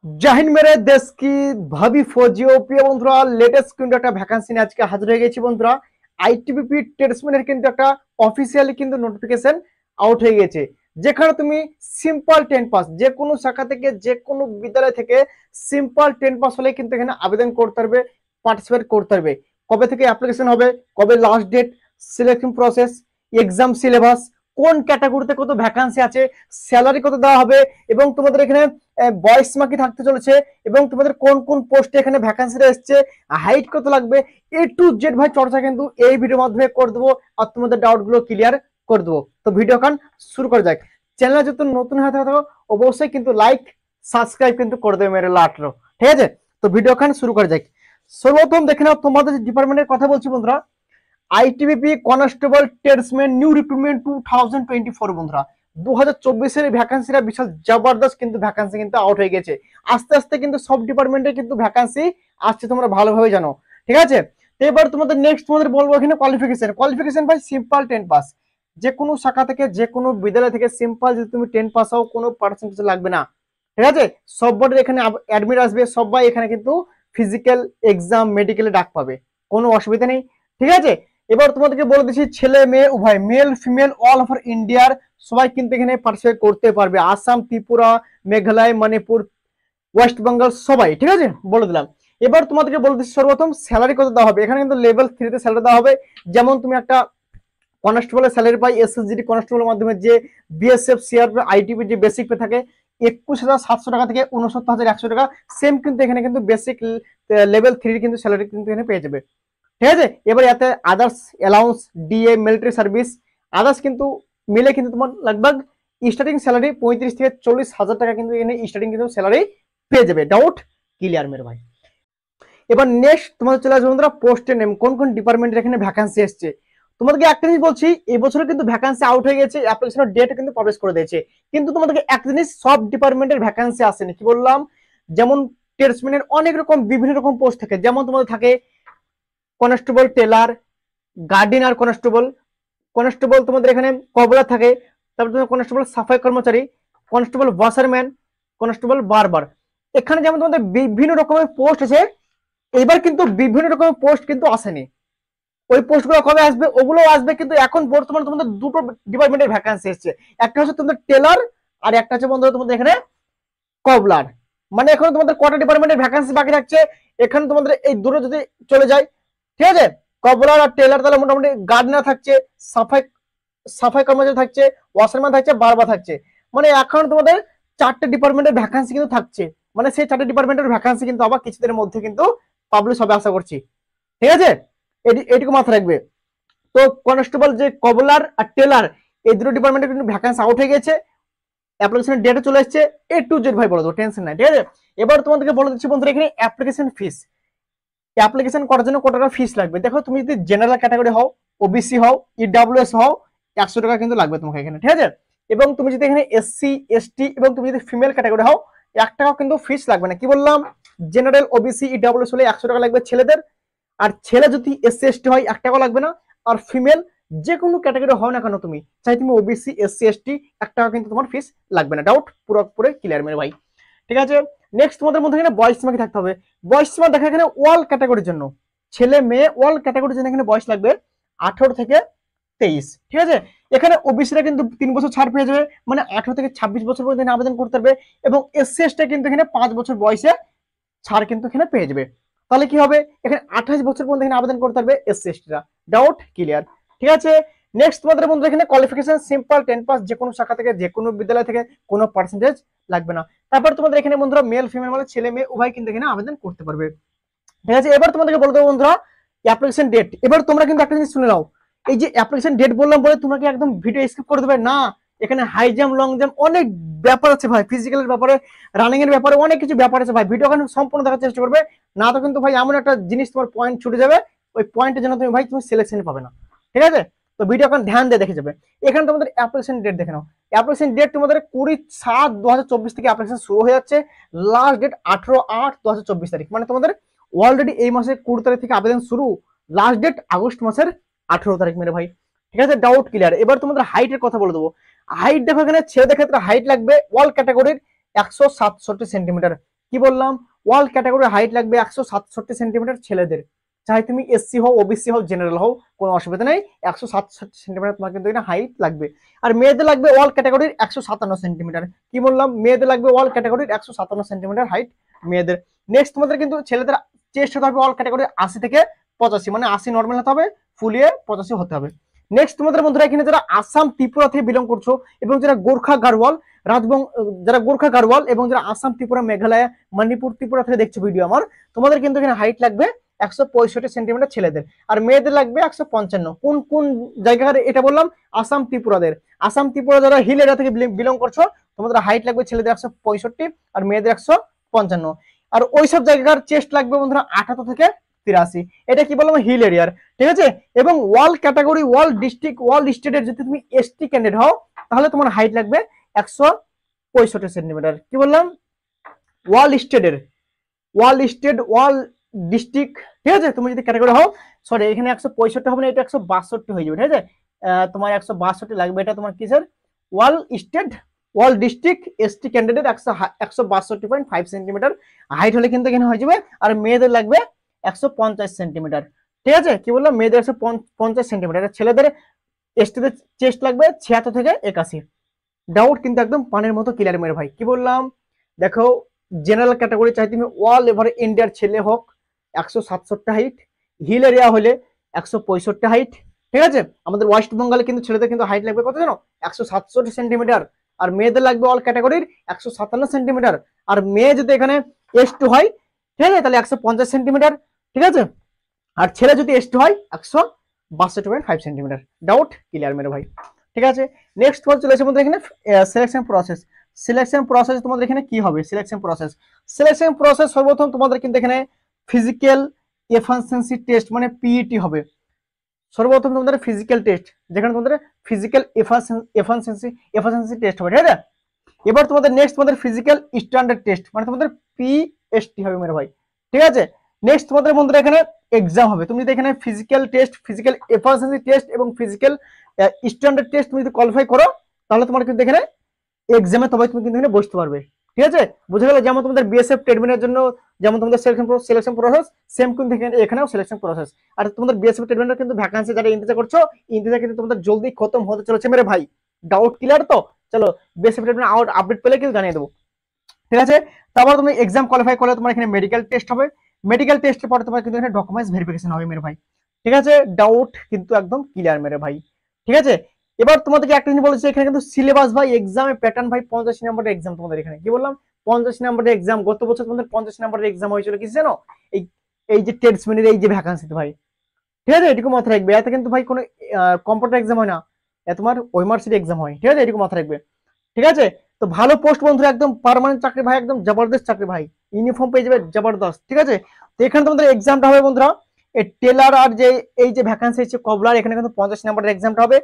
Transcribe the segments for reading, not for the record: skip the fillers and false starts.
जय हिंद मेरे देश की भावी फौजियों প্রিয় বন্ধুরা লেটেস্ট কিন্তু একটা ভ্যাকেন্সি নিয়ে আজকে হাজির হয়ে গেছি বন্ধুরা। আইটিবিপি ট্রেডসম্যানের কিন্তু একটা অফিসিয়ালি কিন্তু নোটিফিকেশন আউট হয়ে গেছে, যেখানে তুমি সিম্পল 10 পাস যে কোনো শাখা থেকে যে কোনো বিদ্যালয় থেকে সিম্পল 10 পাস হলে কিন্তু এখানে আবেদন করতে পারবে, পার্টিসিপেট করতে পারবে। কবে থেকে অ্যাপ্লিকেশন হবে, কবে last date, selection process, exam syllabus, কোন ক্যাটাগরিতে কত ভ্যাকেন্সি আছে, স্যালারি কত দেওয়া হবে, এবং তোমাদের এখানে বয়স সীমা কি থাকতে চলেছে, এবং তোমাদের কোন কোন পোস্টে এখানে ভ্যাকেন্সিটা এসছে, হাইট কত লাগবে, এ টু জেড ভাই চর্চা কিন্তু এই ভিডিওর মাধ্যমে করে দেবো আর তোমাদের ডাউট গুলো ক্লিয়ার করে দেবো। তো ভিডিও খান শুরু করা যাক। চ্যানেল যদি নতুন হয়ে থাকো অবশ্যই কিন্তু লাইক সাবস্ক্রাইব কিন্তু করে দেবে মেরে লাটরো, ঠিক আছে? তো ভিডিও খান শুরু করা যাক। সর্বপ্রথম দেখে নাও তোমাদের ডিপার্টমেন্টের কথা বলছি বন্ধুরা। ITBP constable tradesman new recruitment 2024 বন্ধুরা, 2024 ভ্যাকেন্সিটা বিশাল জবরদস্ত কিন্তু ভ্যাকেন্সি কিন্তু আউট হয়ে গেছে। আস্তে আস্তে কিন্তু সব ডিপার্টমেন্টে কিন্তু ভ্যাকেন্সি আসছে, তোমরা ভালোভাবে জানো, ঠিক আছে? তো এবার তোমাদের নেক্সট তোমাদের বলবো এখানে কোয়ালিফিকেশন ভাই সিম্পল 10 পাস, যে কোনো শাখা থেকে যে কোনো বিদ্যালয় থেকে সিম্পল যদি তুমি 10 পাস হও কোনো পার্সেন্টেজ লাগবে না, ঠিক আছে? সববারের এখানে অ্যাডমিট আসবে, সবাই এখানে কিন্তু ফিজিক্যাল এক্সাম মেডিকেলে ডাক পাবে, কোনো অসুবিধা নেই, ঠিক আছে? এবার তোমাদেরকে বলে দিচ্ছি ছেলে মেয়ে উভয়, মেল ফিমেল অল ওভার ইন্ডিয়ার সবাই কিন্তু এখানে পার্টিসিপেট করতে পারবে। আসাম, ত্রিপুরা, মেঘালয়, মণিপুর, ওয়েস্ট বেঙ্গল সবাই, ঠিক আছে? বলে দিলাম। এবার তোমাদেরকে বলে দিচ্ছি সর্বপ্রথম স্যালারি কত দেওয়া হবে। এখানে কিন্তু লেভেল 3 তে স্যালারি দেওয়া হবে। যেমন তুমি একটা কনস্টেবলের স্যালারি পাই এসএসজিডি কনস্টেবলের মাধ্যমে, যে বিএসএফ সিআরপি আইটিপি যে বেসিক পে থাকে 21,700 টাকা থেকে 69,100 টাকা, সেম কিন্তু এখানে কিন্তু বেসিক লেভেল 3 কিন্তু স্যালারি কিন্তু এখানে পেয়ে যাবে, ঠিক আছে? এবার এতে others allowance, DA, military service, others কিন্তু মিলে কিন্তু তোমার লগভগ স্টার্টিং স্যালারি 35 থেকে 40,000 টাকা কিন্তু এখানে স্টার্টিং কিন্তু স্যালারি পেয়ে যাবে। ডাউট ক্লিয়ার মেরে ভাই? এবার নেক্সট তোমাদের চলে আসবে বন্ধুরা পোস্টের নেম, কোন কোন ডিপার্টমেন্টের এখানে ভ্যাকেন্সি এসছে। তোমাদেরকে একটা জিনিস বলছি, এই বছর কিন্তু ভ্যাকেন্সি আউট হয়ে গেছে, অ্যাপ্লিকেশনের ডেট কিন্তু পাবলিশ করে দিয়েছে, কিন্তু তোমাদেরকে একটা জিনিস সব ডিপার্টমেন্টের ভ্যাকেন্সি আসেনি। কি বললাম? যেমন ট্রেডসম্যানের অনেক রকম বিভিন্ন রকম পোস্ট থাকে, যেমন তোমাদের থাকে constable tailor, guardian, constable constable তোমাদের এখানে কবলা থাকে, তারপর তোমাদের কনস্টেবল সাফাই কর্মচারী, কনস্টেবল ওয়াশারম্যান, কনস্টেবল বারবার। এখানে যেমন তোমাদের বিভিন্ন রকমের পোস্ট আছে, এবার কিন্তু বিভিন্ন রকমের পোস্ট কিন্তু আসেনি। ওই পোস্টগুলো কবে আসবে ওগুলো আসবে, কিন্তু এখন বর্তমানে তোমাদের দুটো ডিপার্টমেন্টের ভ্যাকেন্সি এসছে, একটা হচ্ছে তোমাদের টেলার আর একটা হচ্ছে বন্ধুরা তোমাদের এখানে কবলার। মানে এখন তোমাদের কটা ডিপার্টমেন্টের ভ্যাকেন্সি বাকি থাকছে, এখানে তোমাদের এই দুটো যদি চলে যায়, ঠিক আছে, কবলার আর টেলার, তাহলে মোটামুটি গার্ডনার থাকছে, সাফাই সাফাই কর্মচারী থাকছে, ওয়াশারম্যান থাকছে, বারবার থাকছে। মানে এখন তোমাদের চারটে ডিপার্টমেন্টের ভ্যাকেন্সি কিন্তু থাকছে, মানে সেই চারটে ডিপার্টমেন্টের ভ্যাকেন্সি কিন্তু আবার কিছুদিনের মধ্যে কিন্তু পাবলিশ হবে আশা করছি, ঠিক আছে? এটুকু মাথায় রাখবে। তো কনস্টেবল যে কবলার আর টেলার এই দুটো ডিপার্টমেন্টের কিন্তু ভ্যাকেন্সি আউট হয়ে গেছে, অ্যাপ্লিকেশনের ডেটে চলে এসেছে, এ টু জেড ভাই বলে দেবো, টেনশন নাই, ঠিক আছে? এবার তোমাদেরকে বলে দিচ্ছি বন্ধুরা এখানে অ্যাপ্লিকেশন ফিস। অ্যাপ্লিকেশন করার জন্য কত টাকা ফিস লাগবে। দেখো তুমি যদি জেনারেল ক্যাটাগরি হও, ওবিসি হও, ইডব্লিউএস হও, 100 টাকা কিন্তু লাগবে তোমাকে এখানে, ঠিক আছে? এবং তুমি যদি এখানে এসসি এসটি এবং তুমি যদি ফিমেল ক্যাটাগরি হও 1 টাকাও কিন্তু ফিস লাগবে না। কি বললাম? জেনারেল, ওবিসি, ইডব্লিউএস হলে 100 টাকা লাগবে ছেলেদের, আর ছেলে যদি এসসি এসটি হয় 1 টাকাও লাগবে না, আর ফিমেল যে কোনো ক্যাটাগরি হও না কেন তুমি, চাই তুমি ওবিসি এসসি এসটি 1 টাকা কিন্তু তোমার ফিস লাগবে না। ডাউট পুরোপুরি ক্লিয়ার মেরে ভাই, ঠিক আছে? নেক্সট তোমাদের মধ্যে এখানে বয়স সীমা কি থাকতে হবে। বয়স সীমা দেখা এখানে অল ক্যাটাগরির জন্য, ছেলে মেয়ে অল ক্যাটাগরির জন্য এখানে বয়স লাগবে 18 থেকে 23, ঠিক আছে? এখানে ওবিসিরা কিন্তু 3 বছর ছাড় পেয়ে যাবে, মানে 18 থেকে 26 বছর পর্যন্ত আবেদন করতে পারবে, এবং এসসি এসটি কিন্তু এখানে 5 বছর বয়সে ছাড় কিন্তু এখানে পেয়ে যাবে। তাহলে কি হবে, এখানে 28 বছর পর্যন্ত এখানে আবেদন করতে পারবে এসসি এসটিরা। ডাউট ক্লিয়ার, ঠিক আছে? নেক্সট তোমাদের বন্ধু এখানে কোয়ালিফিকেশন সিম্পল 10 পাস, যে কোনো শাখা থেকে যে কোনো বিদ্যালয় থেকে কোনো পার্সেন্টেজ লাগবে না। তারপর তোমাদের এখানে বন্ধুরা মেল ফিমেল মানে ছেলে মেয়ে উভয় কিন্তু এখানে আবেদন করতে পারবে, ঠিক আছে? এবার তোমাদেরকে বলে দেবো বন্ধুরা অ্যাপ্লিকেশন ডেট। এবার তোমরা কিন্তু একটা জিনিস শুনে নাও, এই যে অ্যাপ্লিকেশন ডেট বললাম বলে তোমরা কি একদম ভিডিও স্কিপ করে দেবে না, এখানে হাই জাম্প, লং জাম্প অনেক ব্যাপার আছে ভাই, ফিজিক্যালের ব্যাপারে, রানিং এর ব্যাপারে অনেক কিছু ব্যাপার আছে ভাই। ভিডিও কিন্তু সম্পূর্ণ দেখার চেষ্টা করবে, না তো কিন্তু ভাই এমন একটা জিনিস তোমার পয়েন্ট ছুটে যাবে, ওই পয়েন্টের জন্য তুমি ভাই তুমি সিলেকশন পাবে না, ঠিক আছে? তো ভিডিও এখন ধ্যান দিয়ে দেখে যাবে। এখানে তোমাদের অ্যাপ্লিকেশন ডেট দেখে নাও। অ্যাপ্লিকেশন ডেট তোমাদের 20/7/2024 থেকে অ্যাপ্লিকেশন শুরু হয়ে যাচ্ছে, লাস্ট ডেট 18/8/2024 তারিখ, মানে তোমাদের অলরেডি এই মাসে 20 তারিখ থেকে আবেদন শুরু, লাস্ট ডেট আগস্ট মাসের 18 তারিখ মেরে ভাই, ঠিক আছে? Doubt clear. এবার তোমাদের হাইটের কথা বলে দেবো। হাইট দেখো এখানে ছেলেদের ক্ষেত্রে হাইট লাগবে অল ক্যাটাগরির 167 সেন্টিমিটার, কি বললাম, ওয়াল ক্যাটাগরি হাইট লাগবে 167 সেন্টিমিটার ছেলেদের, চাই তুমি এসসি হও, ওবিসি হও, জেনারেল হও, কোনো অসুবিধা নেই, 167 সেন্টিমিটার তোমার কিন্তু এখানে হাইট লাগবে। আর মেয়েদের লাগবে ওয়াল ক্যাটাগরির 157 সেন্টিমিটার। কি বললাম, মেয়েদের লাগবে ওয়াল ক্যাটাগরির 157 সেন্টিমিটার হাইট মেয়েদের। নেক্সট তোমাদের কিন্তু ছেলেদের চেস্ট হতে হবে ওয়াল ক্যাটাগরি 80 থেকে 85, মানে 80 নর্মাল হতে হবে, ফুলিয়ে 85 হতে হবে। নেক্সট তোমাদের বন্ধুরা এখানে যারা আসাম ত্রিপুরা থেকে বিলং করছো এবং যারা গোর্খা গাড়ওয়াল রাজবং, যারা গোর্খা গাড়ওয়াল এবং যারা আসাম ত্রিপুরা মেঘালয় মণিপুর ত্রিপুরা থেকে দেখছো ভিডিও আমার, তোমাদের কিন্তু এখানে হাইট লাগবে 165 সেন্টিমিটার ছেলেদের, আর মেয়েদের লাগবে 155। কোন কোন জায়গার এটা বললাম, আসাম ত্রিপুরাদের। আসাম ত্রিপুরা যারা হিল এরিয়া থেকে বিলং করছো, তোমাদের হাইট লাগবে ছেলেদের 165 আর মেয়েদের 155। আর ওইসব জায়গার চেস্ট লাগবে বন্ধুরা 78 থেকে 83। এটা কি বললাম, হিল এরিয়ার, ঠিক আছে। এবং ওয়াল ক্যাটাগরি, ওয়াল ডিস্ট্রিক্ট, ওয়াল স্টেটের যদি তুমি এসটি ক্যান্ডিডেট হও, তাহলে তোমার হাইট লাগবে 165 সেন্টিমিটার। কি বললাম, ওয়াল স্টেটের, ওয়াল স্টেট, ওয়াল ডিস্ট্রিক্ট, ঠিক আছে। তুমি যদি ক্যাটাগরি হও, সরি এখানে 165 হবে না, এটা 162 হয়ে যাবে, ঠিক আছে। তোমার 162 লাগবে, এটা তোমার কিসের, all state, all district ST candidate 162.5 centimetre height হলে কিন্তু এখানে হয়ে যাবে। আর মেয়েদের লাগবে 150 সেন্টিমিটার, ঠিক আছে। কি বললাম, মেয়েদের 150 সেন্টিমিটার, ছেলেদের এসটিতে চেস্ট লাগবে 76 থেকে 81। ডাউট কিন্তু একদম পানের মতো ক্লিয়ার মেরে ভাই। কি বললাম, দেখো জেনারেল ক্যাটাগরি চাই তুমি অল এভার ইন্ডিয়ার ছেলে হোক 167 হাইট, হিল এরিয়া হলে 165 হাইট, ঠিক আছে। আমাদের ওয়েস্ট বেঙ্গলে কিন্তু ছেলেদের কিন্তু হাইট লাগবে কত জানো, 167 সেন্টিমিটার, আর মেয়েদের লাগবে অল ক্যাটাগরির 157 সেন্টিমিটার। আর মেয়ে যদি এখানে S2 হয়, ঠিক আছে, তাহলে 150 সেন্টিমিটার, ঠিক আছে। আর ছেলে যদি S2 হয় 162.5 সেন্টিমিটার। ডাউট ক্লিয়ার মেরে ভাই, ঠিক আছে। নেক্সট চলে আসে আমাদের এখানে সিলেকশন প্রসেস। সিলেকশন প্রসেস তোমাদের এখানে কি হবে, সিলেকশন প্রসেস, সিলেকশন প্রসেস সর্বপ্রথম তোমাদের কিন্তু এখানে ফিজিক্যাল এফিসিয়েন্সি টেস্ট মানে পিইটি হবে। সর্বপ্রথম তোমাদের ফিজিক্যাল টেস্ট, যেখানে তোমাদের ফিজিক্যাল এফিসিয়েন্সি টেস্ট হবে, ঠিক আছে। এবার তোমাদের নেক্সট তোমাদের ফিজিক্যাল স্ট্যান্ডার্ড টেস্ট, মানে তোমাদের পিএসটি হবে মেরে ভাই, ঠিক আছে। নেক্সট তোমাদের বন্ধুরা এখানে এক্সাম হবে। তুমি যদি এখানে physical test, physical efficiency test এবং ফিজিক্যাল স্ট্যান্ডার্ড টেস্ট তুমি যদি কোয়ালিফাই করো, তাহলে তোমার কিন্তু এখানে এক্সামে তবে তুমি কিন্তু এখানে বসতে পারবে, ঠিক আছে। বুঝে গেলে, যেমন তোমাদের বিএসএফ ট্রেডমেনের জন্য যেমন তোমাদের সিলেকশন প্রসেস, সেম কিন্তু এখানেও সিলেকশন প্রসেস। আর তোমাদের বিএসএফ ট্রেডমেনের কিন্তু ভ্যাকান্সি যারা ইন্তেজার করছো, ইন্তেজার কিন্তু তোমাদের জলদি খতম হতে চলেছে মেরে ভাই। ডাউট ক্লিয়ার তো? চলো বিএসএফ ট্রেডমেন আউট আপডেট পেলে কিন্তু জানিয়ে দেবো, ঠিক আছে। তারপর তুমি এক্সাম কোয়ালিফাই করলে তোমার এখানে মেডিকেল টেস্ট হবে। মেডিকেল টেস্টের পরে তোমার কিন্তু এখানে ডকুমেন্টস ভেরিফিকেশন হবে মেরে ভাই, ঠিক আছে। ডাউট কিন্তু একদম ক্লিয়ার মেরে ভাই, ঠিক আছে। এবার তোমাদেরকে একটা জিনিস বলেছি, এখানে কিন্তু সিলেবাস ভাই, এক্সামের প্যাটার্ন ভাই, 50 নম্বরের এক্সাম তোমাদের এখানে। কি বললাম, 50 নম্বরের এক্সাম। গত বছর তোমাদের 50 নম্বরের এক্সাম হয়েছিল কি জানো, এই এই যে ট্রেডসম্যানের এই যে ভ্যাকান্সি ভাই, ঠিক আছে। এটুকু মাথায় রাখবে, এতে কিন্তু ভাই কোনো কম্পিউটার এক্সাম হয় না, এ তোমার ওইমার্সিটি এক্সাম হয়, ঠিক আছে। এটুকু মাথায় রাখবে, ঠিক আছে। তো ভালো পোস্ট বন্ধুরা, একদম পার্মানেন্ট চাকরি ভাই, একদম জবরদস্ত চাকরি ভাই, ইউনিফর্ম পেয়ে যাবে জবরদস্ত, ঠিক আছে। তো এখানে তোমাদের এক্সামটা হবে বন্ধুরা, এই টেলার আর যে এই যে ভ্যাকান্সি হচ্ছে কবলার, এখানে কিন্তু 50 নম্বরের এক্সামটা হবে,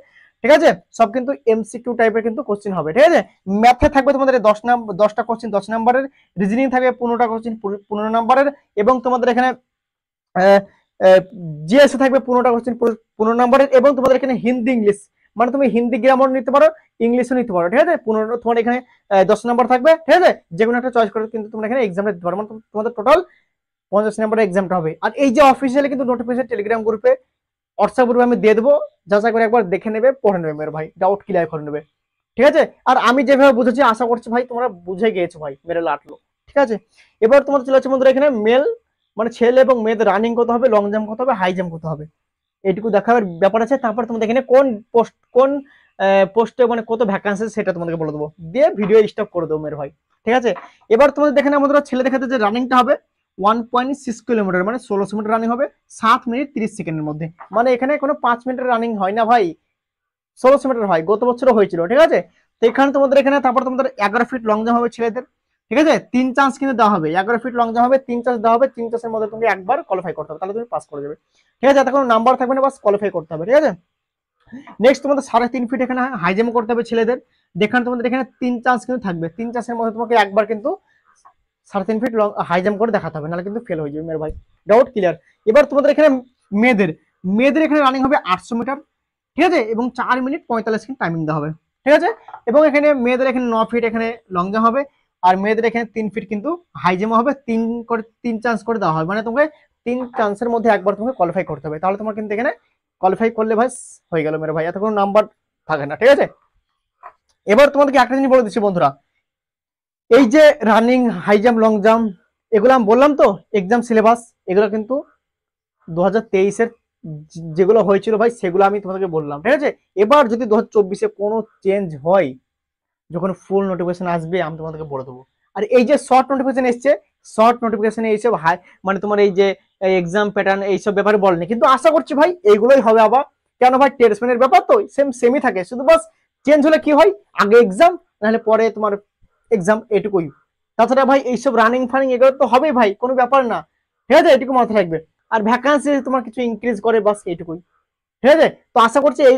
ঠিক আছে। সব কিন্তু এমসিকিউ টাইপের কিন্তু কোশ্চেন হবে, ঠিক আছে। ম্যাথে থাকবে তোমাদের 10টা কোশ্চেন 10 নম্বরের, রিজনিং থাকবে 15টা কোশ্চেন 15 নম্বরের, এবং তোমাদের এখানে জিএসএ থাকবে 15টা কোশ্চেন 15 নম্বরের, এবং তোমাদের এখানে হিন্দি ইংলিশ, মানে তুমি হিন্দি গ্রামার নিতে পারো, ইংলিশও নিতে পারো, ঠিক আছে। 15 তোমার এখানে 10 নম্বর থাকবে, ঠিক আছে। যে কোনো একটা চয়েস করে কিন্তু তোমরা এখানে এক্সামটা দিতে পারো, মানে তোমাদের টোটাল 50 নম্বরের এক্সামটা হবে। আর এই যে অফিসিয়ালি কিন্তু নোটিফিকেশন টেলিগ্রাম গ্রুপে, হোয়াটসঅ্যাপ গ্রুপে আমি দিয়ে দেবো, যাচাই করে একবার দেখে নেবে, পড়ে নেবে মেরে ভাই, ডাউট ক্লিয়ার করে নেবে, ঠিক আছে। আর আমি যেভাবে বুঝেছি আশা করছি ভাই তোমরা বুঝে গিয়েছো ভাই, মেরে লাটলো, ঠিক আছে। এবার তোমাদের চলে যাচ্ছে বন্ধুরা এখানে মেল, মানে ছেলে এবং মেয়েদের রানিং কত হবে, লং জাম্প কত হবে, হাই জাম্প কত হবে, এইটুকু দেখার ব্যাপার আছে। তারপর তোমাদের এখানে কোন পোস্টে মানে কত ভ্যাকান্সি সেটা তোমাদেরকে বলে দেবো, দিয়ে ভিডিও স্টপ করে দেবো মেরে ভাই, ঠিক আছে। এবার তোমাদের দেখেন আমাদের ছেলে দেখাতে যে রানিংটা হবে 1.6 কিলোমিটার, মানে 1600 মিটার রানিং হবে 7 মিনিট 30 সেকেন্ডের মধ্যে। মানে এখানে কোনো 5 মিনিটের রানিং হয় না ভাই, 1600 মিটার হয়, গত বছরও হয়েছিল, ঠিক আছে। তো এখানে তোমাদের এখানে তারপর তোমাদের 11 ফিট লং জাম্প হবে ছেলেদের, ঠিক আছে। 3 চান্স কিন্তু দেওয়া হবে, 11 ফিট লং জাম্প হবে, 3 চান্স দেওয়া হবে, 3 চান্সের মধ্যে তুমি একবার কোয়ালিফাই করতে হবে, তাহলে তুমি পাস করে যাবে, ঠিক আছে। এতে কোনো নাম্বার থাকবে না, বাস কোয়ালিফাই করতে হবে, ঠিক আছে। নেক্সট তোমাদের 3.5 ফিট এখানে হাই জাম্প করতে হবে ছেলেদের, যেখানে তোমাদের এখানে 3 চান্স কিন্তু থাকবে, 3 চান্সের মধ্যে তোমাকে একবার কিন্তু 3.5 ফিট লং হাই জাম্প করে দেখাতে হবে, নাহলে কিন্তু ফেল হয়ে যাবে মেরে ভাই, ডাউট ক্লিয়ার। এবার তোমাদের এখানে মেয়েদের মেয়েদের এখানে রানিং হবে 800 মিটার, ঠিক আছে, এবং 4 মিনিট 45 সেকেন্ড টাইমিং দেওয়া হবে, ঠিক আছে। এবং এখানে মেয়েদের এখানে 9 ফিট এখানে লং জাম্প হবে, আর মেয়েদের এখানে 3 ফিট কিন্তু হাই জাম্প হবে, 3 চান্স করে দেওয়া হবে, মানে তোমাকে 3 চান্সের মধ্যে একবার তোমাকে কোয়ালিফাই করতে হবে, তাহলে তোমার কিন্তু এখানে কোয়ালিফাই করলে ভাই হয়ে গেল মেরে ভাই, এত কোনো নাম্বার থাকে না, ঠিক আছে। এবার তোমাদেরকে একটা জিনিস বলে দিচ্ছি বন্ধুরা, এই যে running, high jump, long jump, এগুলো আমি বললাম তো এক্সাম সিলেবাস, এগুলো কিন্তু 2023-এর যেগুলো হয়েছিল ভাই সেগুলো আমি তোমাদেরকে বললাম, ঠিক আছে। এবার যদি 2024-এ কোনো চেঞ্জ হয়, যখন ফুল নোটিফিকেশন আসবে আমি তোমাদেরকে বলে দেবো। আর এই যে শর্ট নোটিফিকেশন এসছে, শর্ট নোটিফিকেশনে এইসব হাই মানে তোমার এই যে এক্সাম প্যাটার্ন এইসব ব্যাপারে বলেনি, কিন্তু আশা করছি ভাই এইগুলোই হবে আবার, কেন ভাই ট্রেডসম্যানের ব্যাপার তো সেমই থাকে, শুধু বাস চেঞ্জ হলে কি হয়, আগে এক্সাম নাহলে পরে তোমার এক্সাম, এটুকুই। তাছাড়া ভাই এইসব রানিং ফানিং এগুলো তো হবেই ভাই, কোনো ব্যাপার না, ঠিক আছে, এটুকু মাথায় রাখবে। আর ভ্যাকান্সি তোমার কিছু ইনক্রিজ করে বাস এইটুকুই, ঠিক আছে। তো আশা করছি এই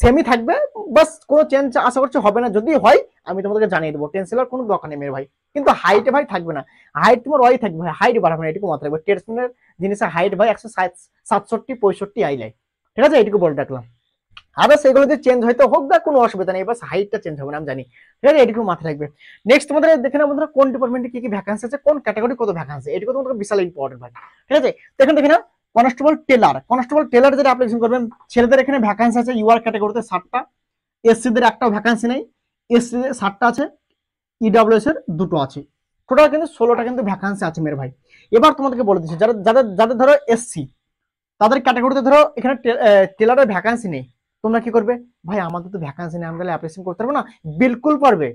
সেমই থাকবে, বাস কোনো চেঞ্জ আশা করছি হবে না, যদি হয় আমি তোমাদেরকে জানিয়ে দেবো, টেনশন কোনো দরকার নেই মেরে ভাই। কিন্তু হাইটে ভাই থাকবে না, হাইট তোমার ওয়াই থাকবে ভাই, হাইট বাড়াবে না, এটুকু মাথায় রাখবে। টেনশনের জিনিসের হাইট ভাই 167-65 আইলাই, ঠিক আছে, এটুকু বলে রাখলাম। আবার সেগুলো যদি চেঞ্জ হয়তো হোক না, কোনো অসুবিধা নেই, বাস হাইটটা চেঞ্জ হবে না, আমি জানি, ঠিক আছে, এটুকু মাথায় রাখবে। নেক্সট তোমাদের দেখে না বন্ধুরা, কোন ডিপার্টমেন্টে কি কি ভ্যাকান্সি আছে, কোন ক্যাটাগরি কত ভ্যাকান্সি, এটুকু তোমাদের বিশাল ইম্পর্টেন্ট ভাই, ঠিক আছে। তো এখানে দেখে না কনস্টেবল টেলার যেটা অ্যাপ্লিকেশন করবেন, ছেলেদের এখানে ভ্যাকান্সি আছে ইউআর ক্যাটাগরিতে 7টা, এসসিদের একটাও ভ্যাকান্সি নেই, এসসি 7টা আছে, ইডব্লিউএস এর 2টো আছে, টোটাল কিন্তু 16টা কিন্তু ভ্যাকান্সি আছে মেরে ভাই। এবার তোমাদেরকে বলে দিচ্ছি, যাদের ধরো এসসি, তাদের ক্যাটাগরিতে ধরো এখানে টেলারের ভ্যাকান্সি নেই, তোমরা কি করবে, ভাই আমাদের তো ভ্যাকান্সি নেই, আমি তাহলে অ্যাপ্লিকেশন করতে পারবো না, বিলকুল পারবে।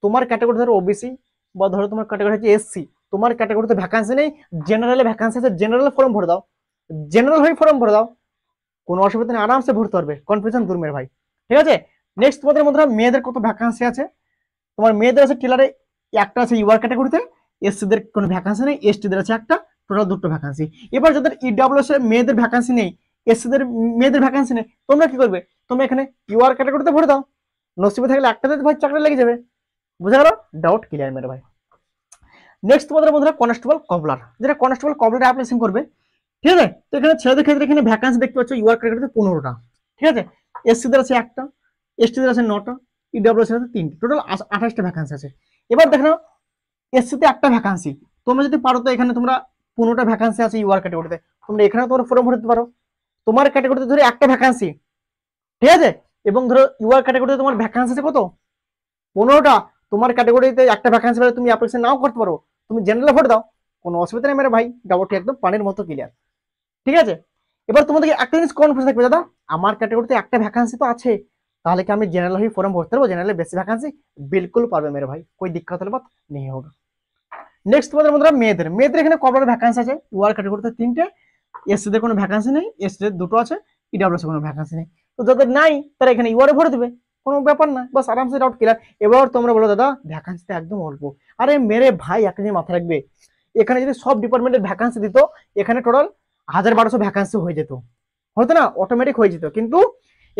তোমার ক্যাটাগরি ধরো ওবিসি বা ধরো তোমার ক্যাটাগরি হচ্ছে এসসি, তোমার ক্যাটাগরিতে ভ্যাকান্সি নেই, জেনারেলে ভ্যাকান্সি আছে, জেনারেল ফর্ম ভরে দাও, জেনারেল হয়ে ফর্ম ভরে দাও, কোনো অসুবিধা নেই, আরামসে ভরতে পারবে, কনফিউশন দূর মেরে ভাই, ঠিক আছে। নেক্সট তোমাদের মধ্যে মেয়েদের কত ভ্যাকান্সি আছে, তোমার মেয়েদের আছে টেলারে একটা আছে ইউআর ক্যাটাগরিতে, এসসিদের কোনো ভ্যাকান্সি নেই, এসটিদের আছে একটা, টোটাল 2টো ভ্যাকান্সি। এবার যাদের ইডব্লিউএস এর মেয়েদের ভ্যাকান্সি নেই, এসসিদের মেয়েদের ভ্যাকান্সি নেই, তোমরা কি করবে, তোমরা এখানে ইউআর ক্যাটাগরিতে ভরে দাও, নসিবে থাকলে একটাতে ভাই চাকরি লেগে যাবে, বুঝা গেল, ডাউট ক্লিয়ার মেরে ভাই। নেক্সট তোমাদের বন্ধুরা কনস্টেবল কবলার, যেটা কনস্টেবল কবলার অ্যাপ্লিকেশন করবে, ঠিক আছে। তো এখানে ছেলেদের ক্ষেত্রে এখানে ভ্যাকান্সি দেখতে পাচ্ছ ইউআর ক্যাটাগরিতে 15টা, ঠিক আছে, এসসিদের আছে একটা, এসটিদের আছে 9টা, ইডব্লিউএস এর আছে 3টে, টোটাল 28টা ভ্যাকান্সি আছে। এবার দেখো এসসিতে একটা ভ্যাকান্সি, তোমরা যদি পারো তো এখানে তোমরা 15টা ভ্যাকান্সি আছে ইউআর ক্যাটাগরিতে, তোমরা এখানে তোমরা ফর্ম ভরতে পারো, তোমার ক্যাটাগরিতে ধরে একটা ভ্যাকান্সি, ঠিক আছে, এবং ধরো ইউআর ক্যাটাগরিতে তোমার ভ্যাকান্সি আছে কত, 15টা, তোমার ক্যাটাগরিতে একটা ভ্যাকান্সি পেলে তুমি অ্যাপ্লিকেশন নাও করতে পারো, তুমি জেনারেল ভোট দাও, কোনো অসুবিধা নেই মেরে ভাই, ডাউট একদম পানির মতো ক্লিয়ার, ঠিক আছে। এবার তোমাদেরকে একটা জিনিস কনফিউজ থাকবে, দাদা আমার ক্যাটাগরিতে একটা ভ্যাকান্সি তো আছে, তাহলে কি আমি জেনারেল হয়ে ফর্ম ভরতে পারবো, জেনারেলে বেশি ভ্যাকান্সি, বিলকুল পারবে মেরে ভাই, कोई दिक्कत वाली बात नहीं होगा। নেক্সট তোমাদের মধ্যে মেয়েদের এখানে কবার ভ্যাকান্সি আছে, ইউআর ক্যাটাগরিতে 3টে, এসসিদের কোনো ভ্যাকান্সি নেই, এসটিদের 2টো আছে, ইডব্লিউএস কোনো ভ্যাকান্সি নেই, তো যাদের নাই তারা এখানে ইউআর ভরে দেবে, কোনো ব্যাপার না, বাস আরামসে ডাউট ক্লিয়ার। এবার তোমরা বলো দাদা ভ্যাকান্সি তো একদম অল্প, আরে মেরে ভাই একটা জিনিস মাথায় রাখবে, এখানে যদি সব ডিপার্টমেন্টের ভ্যাকান্সি দিত, এখানে টোটাল 1000-1200 ভ্যাকান্সি হয়ে যেত, হতো না, অটোমেটিক হয়ে যেত, কিন্তু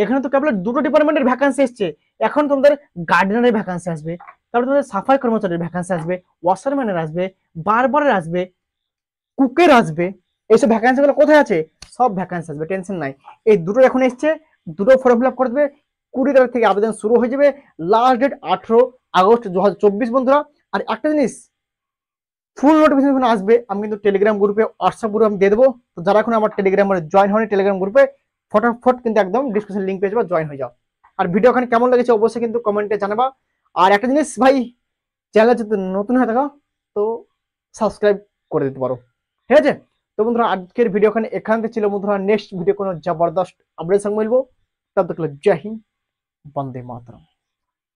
এখানে তো কেবল 2টো ডিপার্টমেন্টের ভ্যাকান্সি এসছে, এখন তোমাদের গার্ডেনারের ভ্যাকান্সি আসবে, তারপরে তোমাদের সাফাই কর্মচারীর ভ্যাকান্সি আসবে, ওয়াশারম্যানের আসবে, বারবারের আসবে, কুকের আসবে, এইসব ভ্যাকান্সি গুলো কোথায় আছে, সব ভ্যাকান্সি আসবে, টেনশন নাই। এই 2টো এখন এসছে, 2টো ফর্ম ফিল আপ করে দেবে, 20 তারিখ থেকে আবেদন শুরু হয়ে যাবে, লাস্ট ডেট 18 আগস্ট 2024 বন্ধুরা। আর একটা জিনিস, ফুল নোটিফিকেশন আসবে, আমি কিন্তু টেলিগ্রাম গ্রুপে, হোয়াটসঅ্যাপ গ্রুপে আমি দিয়ে দেবো, তো যারা এখন আমার টেলিগ্রামে জয়েন হয়নি টেলিগ্রাম গ্রুপে, ফটাফট কিন্তু একদম ডিসক্রিপশন লিঙ্ক পেয়ে যাবে, জয়েন হয়ে যাও। আর ভিডিও ওখানে কেমন লেগেছে অবশ্যই কিন্তু কমেন্টে জানাবা। আর একটা জিনিস ভাই, চ্যানেল যদি নতুন হয়ে থাকো তো সাবস্ক্রাইব করে দিতে পারো, ঠিক আছে। তো বন্ধুরা আজকের ভিডিও এখান থেকে ছিল বন্ধুরা, নেক্সট ভিডিও কোনো জবরদস্ত আপডেট সঙ্গে মিলবো, তব তক জয় হিন্দ, বন্দে মাতরম।